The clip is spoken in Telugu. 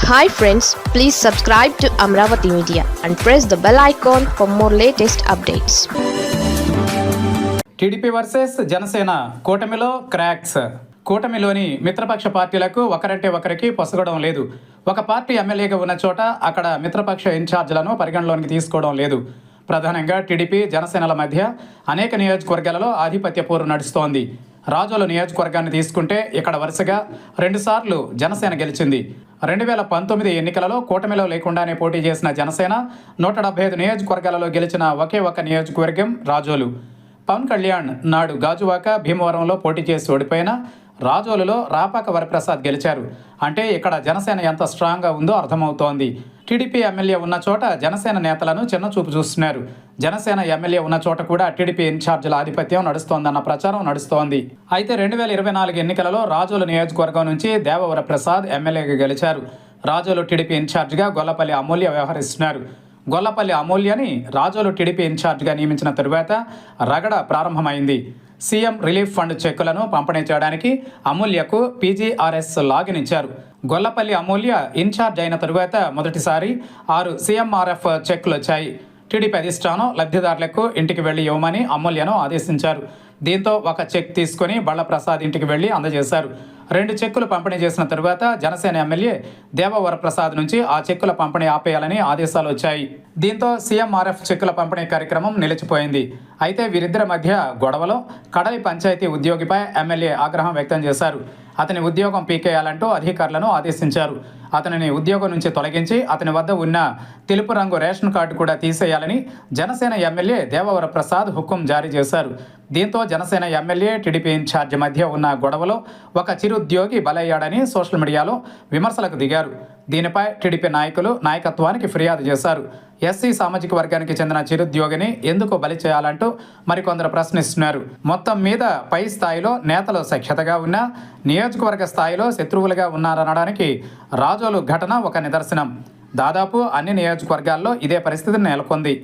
Hi friends, please subscribe to Amravati Media and press the bell icon for more latest updates. TDP versus Janasena కూటమిలో క్రాక్స్. కూటమిలోని మిత్రపక్ష పార్టీలకు ఒకరంటే ఒకరికి పొసగడం లేదు. ఒక పార్టీ ఎమ్మెల్యేగా ఉన్న చోట అక్కడ మిత్రపక్ష ఇన్ఛార్జీలను పరిగణలోనికి తీసుకోవడం లేదు. ప్రధానంగా టీడీపీ జనసేనల మధ్య అనేక నియోజకవర్గాలలో ఆధిపత్య పోరు నడుస్తోంది. రాజోలు నియోజకవర్గాన్ని తీసుకుంటే ఇక్కడ వరుసగా 2 సార్లు జనసేన గెలిచింది. 2019 ఎన్నికలలో కూటమిలో లేకుండానే పోటీ చేసిన జనసేన 175 నియోజకవర్గాలలో గెలిచిన ఒకే ఒక నియోజకవర్గం రాజోలు. పవన్ కళ్యాణ్ నాడు గాజువాక, భీమవరంలో పోటీ చేసి ఓడిపోయిన రాజోలులో రాపాక వరప్రసాద్ గెలిచారు. అంటే ఇక్కడ జనసేన ఎంత స్ట్రాంగ్గా ఉందో అర్థమవుతోంది. టీడీపీ ఎమ్మెల్యే ఉన్న చోట జనసేన నేతలను చిన్నచూపు చూస్తున్నారు. జనసేన ఎమ్మెల్యే ఉన్న చోట కూడా టీడీపీ ఇన్ఛార్జీల ఆధిపత్యం నడుస్తోందన్న ప్రచారం నడుస్తోంది. అయితే 2024 ఎన్నికలలో రాజోలు నియోజకవర్గం నుంచి దేవవరప్రసాద్ ఎమ్మెల్యేగా గెలిచారు. రాజోలు టీడీపీ ఇన్ఛార్జిగా గొల్లపల్లి అమూల్య వ్యవహరిస్తున్నారు. గొల్లపల్లి అమూల్యని రాజోలు టీడీపీ ఇన్ఛార్జిగా నియమించిన తరువాత రగడ ప్రారంభమైంది. సీఎం రిలీఫ్ ఫండ్ చెక్కులను పంపిణీ చేయడానికి అమూల్యకు పీజీఆర్ఎస్ లాగిన్ ఇచ్చారు. గొల్లపల్లి అమూల్య ఇన్ఛార్జ్ అయిన తరువాత మొదటిసారి 6 సీఎంఆర్ఎఫ్ చెక్కులు వచ్చాయి. టీడీపీ అధిష్టానం లబ్ధిదారులకు ఇంటికి వెళ్లి ఇవ్వమని అమూల్యను ఆదేశించారు. దీంతో ఒక చెక్ తీసుకుని బళ్ళప్రసాద్ ఇంటికి వెళ్లి అందజేశారు. 2 చెక్కులు పంపిణీ చేసిన తరువాత జనసేన ఎమ్మెల్యే దేవవరప్రసాద్ నుంచి ఆ చెక్కుల పంపిణీ ఆపేయాలని ఆదేశాలు వచ్చాయి. దీంతో సీఎంఆర్ఎఫ్ చెక్కుల పంపిణీ కార్యక్రమం నిలిచిపోయింది. అయితే వీరిద్దరి మధ్య గొడవలో కడలి పంచాయతీ ఉద్యోగిపై ఎమ్మెల్యే ఆగ్రహం వ్యక్తం చేశారు. అతని ఉద్యోగం పీకేయాలంటూ అధికారులను ఆదేశించారు. అతనిని ఉద్యోగం నుంచి తొలగించి అతని వద్ద ఉన్న తెలుపు రంగు రేషన్ కార్డు కూడా తీసేయాలని జనసేన ఎమ్మెల్యే దేవవరప్రసాద్ హుకుం జారీ చేశారు. దీంతో జనసేన ఎమ్మెల్యే టీడీపీ ఇన్ఛార్జి మధ్య ఉన్న గొడవలో ఒక చిరుద్యోగి బలయ్యాడని సోషల్ మీడియాలో విమర్శలకు దిగారు. దీనిపై టీడీపీ నాయకులు నాయకత్వానికి ఫిర్యాదు చేశారు. ఎస్సీ సామాజిక వర్గానికి చెందిన చిరుద్యోగిని ఎందుకు బలి చేయాలంటూ మరికొందరు ప్రశ్నిస్తున్నారు. మొత్తం మీద పై స్థాయిలో నేతలు సఖ్యతగా ఉన్నా నియోజకవర్గ స్థాయిలో శత్రువులుగా ఉన్నారనడానికి రాజోలు ఘటన ఒక నిదర్శనం. దాదాపు అన్ని నియోజకవర్గాల్లో ఇదే పరిస్థితి నెలకొంది.